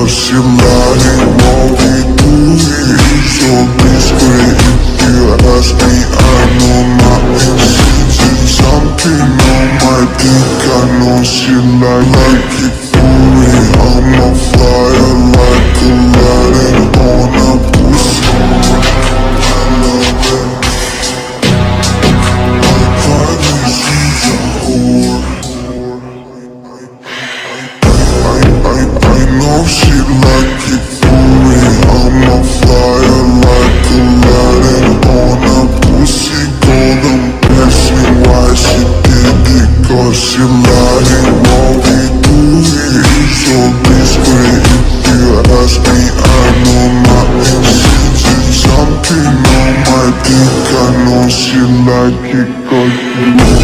Cause she lying while we do it. So desperate if you ask me, I know my intentions. Something on my dick, I know she like it pouring. I'm a fire like Aladdin on a pussy. I love it. I finally see a whore. I know she like it pouring. I'm a fire like Aladdin on a pussy. Golden blessing, why she did it? Cause she lying while we do it. So desperate if you ask me, I know my intentions. Something on my dick, I know she like it. Cause she